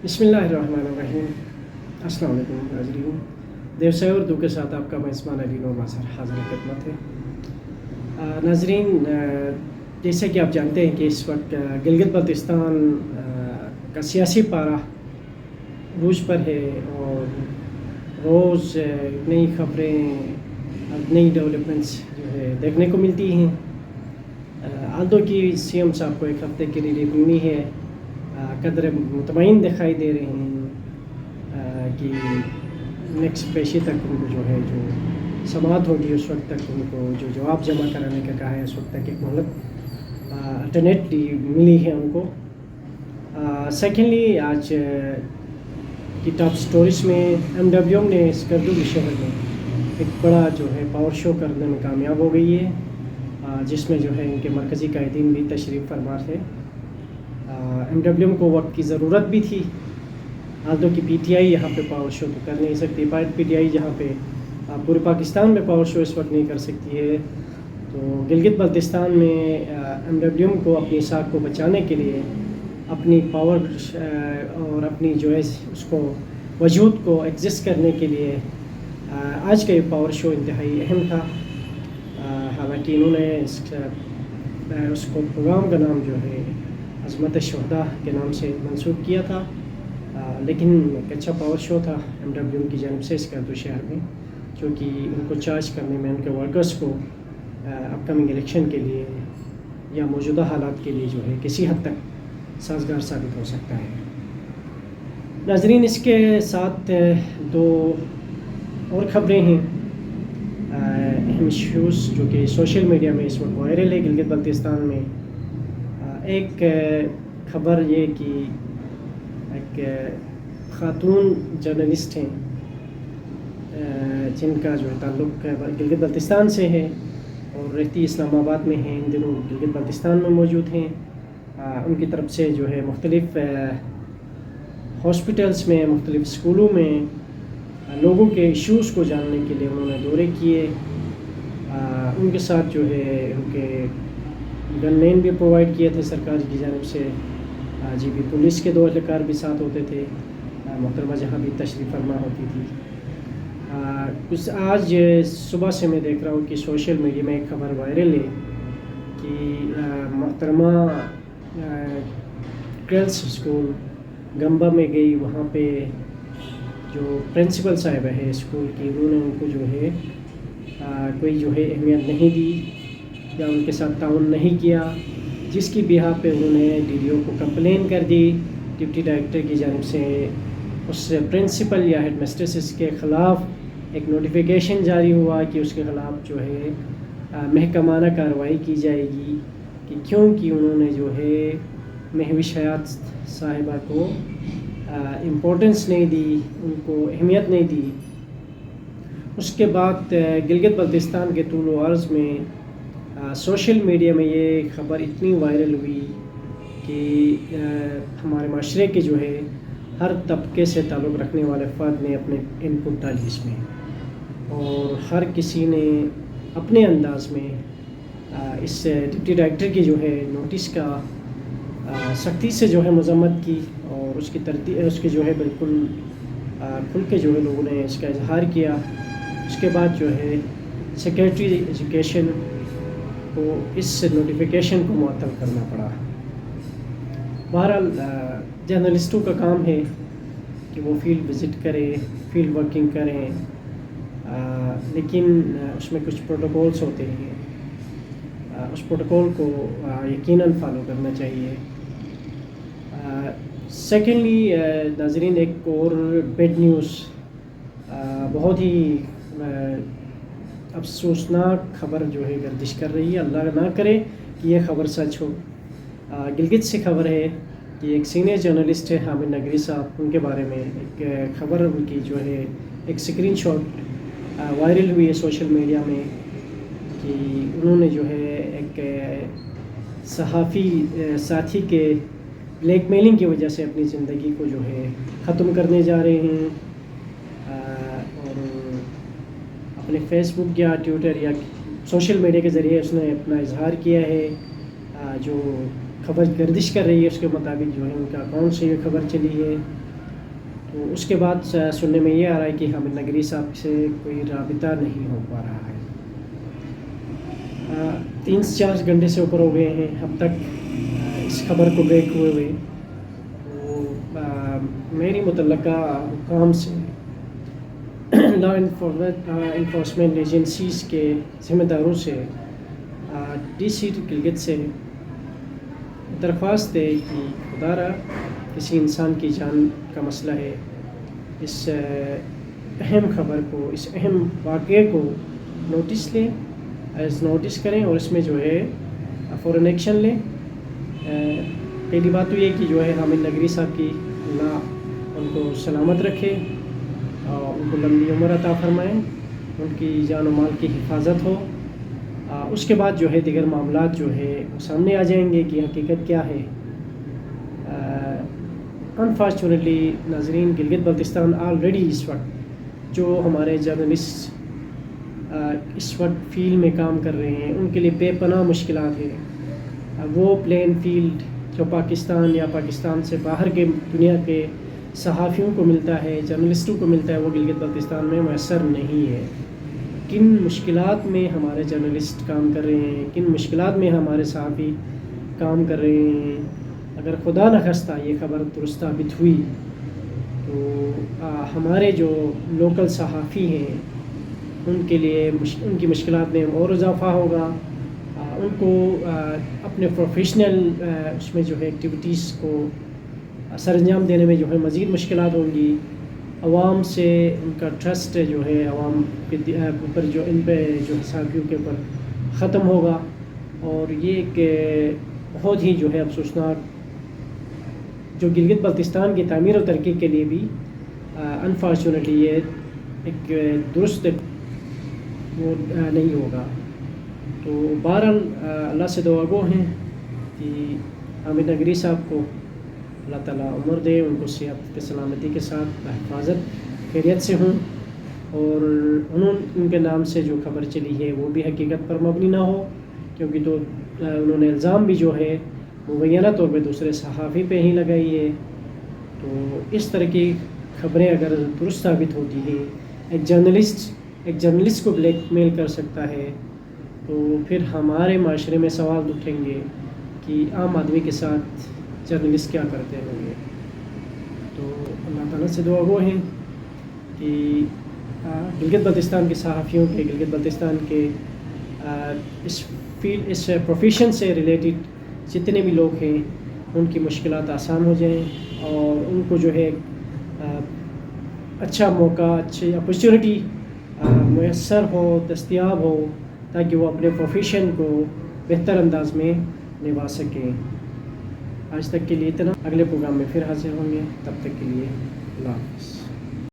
बिस्मिल्लाहिर्रहमानिर्रहीम। अस्सलाम वालेकुम नाज़रीन। देव से उर्दू के साथ आपका मेज़बान अली नूर माज़हर हाज़िर खिदमत है। नाज़रीन, जैसे कि आप जानते हैं कि इस वक्त गिलगित बल्तिस्तान का सियासी पारा रूज पर है और रोज़ नई खबरें, नई डेवलपमेंट्स जो है देखने को मिलती हैं। आल्दो की सीएम साहब को एक हफ़्ते के लिए लीव मिली है, कदर मुतमईन दिखाई दे रहे हैं कि नेक्स्ट पेशी तक उनको जो है जो समाअत होगी उस वक्त तक उनको जो जवाब जमा कराने का कहा है उस वक्त तक एक मोहलत अल्टरनेटली मिली है उनको। सेकेंडली, आज की टॉप स्टोरीज में MWM ने स्कर्दू के शहर में एक बड़ा जो है पावर शो करने में कामयाब हो गई है, जिसमें जो है इनके मरकज़ी कायदीन भी तशरीफ़ फरमा थे। MWM को वक्त की ज़रूरत भी थी, आल्दो की PTI यहाँ पे पावर शो तो कर नहीं सकती। PTI जहाँ पे पूरे पाकिस्तान में पावर शो इस वक्त नहीं कर सकती है, तो गिलगित बल्तिस्तान में MWM को अपनी साख को बचाने के लिए, अपनी पावर और अपनी जो है उसको वजूद को एग्जिस्ट करने के लिए आज का ये पावर शो इंतहाई अहम था। हालांकि इन्होंने उसको प्रोग्राम का नाम जो है अज़मत शुहदा के नाम से मंसूब किया था, लेकिन एक अच्छा पावर शो था MWM की जानिब से स्कर्दू शहर में, क्योंकि उनको चार्ज करने में उनके वर्कर्स को अपकमिंग इलेक्शन के लिए या मौजूदा हालात के लिए जो है किसी हद तक साजगार साबित हो सकता है। नाज़रीन, इसके साथ दो और ख़बरें हैं, अहम इश्यूज़ जो कि सोशल मीडिया में इस वक्त वायरल है गिलगित बल्तिस्तान में। एक ख़बर ये कि एक ख़ातून जर्नलिस्ट हैं जिनका जो है ताल्लुक़ गिलगित बल्तिस्तान से है और रहती इस्लामाबाद में हैं, इन दिनों गिलगित बल्तिस्तान में मौजूद हैं। उनकी तरफ से जो है मुख्तलिफ़ हॉस्पिटल्स में, मुख्तलिफ़ स्कूलों में लोगों के इश्यूज़ को जानने के लिए उन्होंने दौरे किए। उनके साथ जो है उनके गनमैन भी प्रोवाइड किए थे सरकार की जानिब से, GB पुलिस के 2 एहलकार भी साथ होते थे, मोहतरमा जहाँ भी तशरीफ़ फरमा होती थी। कुछ आज सुबह से मैं देख रहा हूँ कि सोशल मीडिया में एक ख़बर वायरल है कि मोहतरमा गर्ल्स स्कूल गंबा में गई, वहाँ पे जो प्रिंसिपल साहिबा है स्कूल की, उन्होंने उनको जो है कोई जो है अहमियत नहीं दी या उनके साथ ताउन नहीं किया, जिसकी बिहा पे उन्होंने DDO को कंप्लेन कर दी। डिप्टी डायरेक्टर की जानिब से उस प्रिंसिपल या हेड मिस्ट्रेस के ख़िलाफ़ एक नोटिफिकेशन जारी हुआ कि उसके ख़िलाफ़ जो है महकमाना कार्रवाई की जाएगी, कि क्योंकि उन्होंने जो है महविश हयात साहिबा को इम्पोर्टेंस नहीं दी, उनको अहमियत नहीं दी। उसके बाद गिलगित बल्तिस्तान के तूल व अर्ज़ में सोशल मीडिया में ये ख़बर इतनी वायरल हुई कि हमारे माशरे के जो है हर तबके से ताल्लुक़ रखने वाले फ़र्द ने अपने इनपुट डाली इसमें, और हर किसी ने अपने अंदाज़ में इस डिप्टी डायरेक्टर की जो है नोटिस का सख्ती से जो है मज़म्मत की और उसकी जो है बिल्कुल खुल के जो है लोगों ने इसका इजहार किया। उसके बाद जो है सेक्रेटरी एजुकेशन को इस नोटिफिकेशन को मुअत्तल करना पड़ा। बहरहाल जर्नलिस्टों का काम है कि वो फील्ड विज़िट करें, फील्ड वर्किंग करें, लेकिन उसमें कुछ प्रोटोकॉल्स होते हैं, उस प्रोटोकॉल को यकीनन फॉलो करना चाहिए। सेकेंडली नाज़रीन, एक और बैड न्यूज़, बहुत ही अफसोसनाक ख़बर जो है गर्दिश कर रही है। अल्लाह ना करे कि ये ख़बर सच हो। गिलगित से ख़बर है कि एक सीनियर जर्नलिस्ट है हामिद नगरी साहब, उनके बारे में एक ख़बर, उनकी जो है एक स्क्रीनशॉट वायरल हुई है सोशल मीडिया में कि उन्होंने जो है एक सहाफ़ी साथी के ब्लैकमेलिंग की वजह से अपनी ज़िंदगी को जो है ख़त्म करने जा रहे हैं, और अपने फेसबुक या ट्विटर या सोशल मीडिया के ज़रिए उसने अपना इजहार किया है। जो खबर गर्दिश कर रही है उसके मुताबिक जो है उनका अकाउंट से ये खबर चली है تو اس کے بعد سننے میں یہ آ رہا ہے کہ حامد نگری صاحب سے کوئی رابطہ نہیں ہو پا رہا ہے. 3-4 گھنٹے سے اوپر ہو گئے ہیں اب تک اس خبر کو بریک ہوئے. تو میری متعلقہ حکام سے لا انفورسمنٹ ایجنسیز کے ذمہ داروں سے ڈی سی گلگت سے درخواست ہے کہ خدا را کسی انسان کی جان کا مسئلہ ہے، اس اہم خبر کو، اس اہم واقعے کو نوٹس لیں، نوٹس کریں اور اس میں جو ہے فوراً ایکشن لیں. پہلی بات تو یہ کہ جو ہے حامد نگری صاحب کی اللہ ان کو سلامت رکھے، ان کو لمبی عمر عطا فرمائیں، ان کی جان و مال کی حفاظت ہو. اس کے بعد جو ہے دیگر معاملات جو ہے سامنے آ جائیں گے کہ حقیقت کیا ہے. انفارچونیٹلی ناظرین، گلگت بلتستان آلریڈی اس وقت جو ہمارے جرنلسٹ اس وقت فیلڈ میں کام کر رہے ہیں ان کے لیے بے پناہ مشکلات ہیں. وہ پلین فیلڈ جو پاکستان یا پاکستان سے باہر کے دنیا کے صحافیوں کو ملتا ہے، جرنلسٹوں کو ملتا ہے، وہ گلگت بلتستان میں میسر نہیں ہے. کن مشکلات میں ہمارے جرنلسٹ کام کر رہے ہیں، کن مشکلات میں ہمارے صحافی کام کر رہے ہیں. اگر خدا نخواستہ یہ خبر درست ثابت ہوئی تو ہمارے جو لوکل صحافی ہیں ان کے لیے ان کی مشکلات میں اور اضافہ ہوگا. ان کو اپنے پروفیشنل اس میں جو ہے ایکٹیویٹیز کو سر انجام دینے میں جو ہے مزید مشکلات ہوں گی. عوام سے ان کا ٹرسٹ جو ہے عوام کے اوپر جو ان پہ جو صحافیوں کے اوپر ختم ہوگا. اور یہ ایک بہت ہی جو ہے افسوسناک، جو گلگت بلتستان کی تعمیر و ترقی کے لیے بھی انفارچونیٹلی یہ ایک درست وہ نہیں ہوگا. تو بہرحال اللہ سے دعا گو ہیں کہ حامد نگری صاحب کو اللہ تعالیٰ عمر دے، ان کو صحت کے سلامتی کے ساتھ حفاظت خیریت سے ہوں، اور ان کے نام سے جو خبر چلی ہے وہ بھی حقیقت پر مبنی نہ ہو، کیونکہ تو انہوں نے الزام بھی جو ہے مبینہ طور پہ دوسرے صحافی پہ ہی لگائی ہے. تو اس طرح کی خبریں اگر درست ثابت ہوتی ہیں، ایک جرنلسٹ کو بلیک میل کر سکتا ہے، تو پھر ہمارے معاشرے میں سوال اٹھیں گے کہ عام آدمی کے ساتھ جرنلسٹ کیا کرتے ہوں گے. تو اللہ تعالیٰ سے دعا گو ہیں کہ گلگت بلتستان کے صحافیوں کے، گلگت بلتستان کے اس پروفیشن سے ریلیٹڈ جتنے بھی لوگ ہیں ان کی مشکلات آسان ہو جائیں، اور ان کو جو ہے اچھا موقع، اچھی اپرچونٹی میسر ہو، دستیاب ہو، تاکہ وہ اپنے پروفیشن کو بہتر انداز میں نبھا سکیں. آج تک کے لیے اتنا، اگلے پروگرام میں پھر حاضر ہوں گے، تب تک کے لیے اللہ حافظ.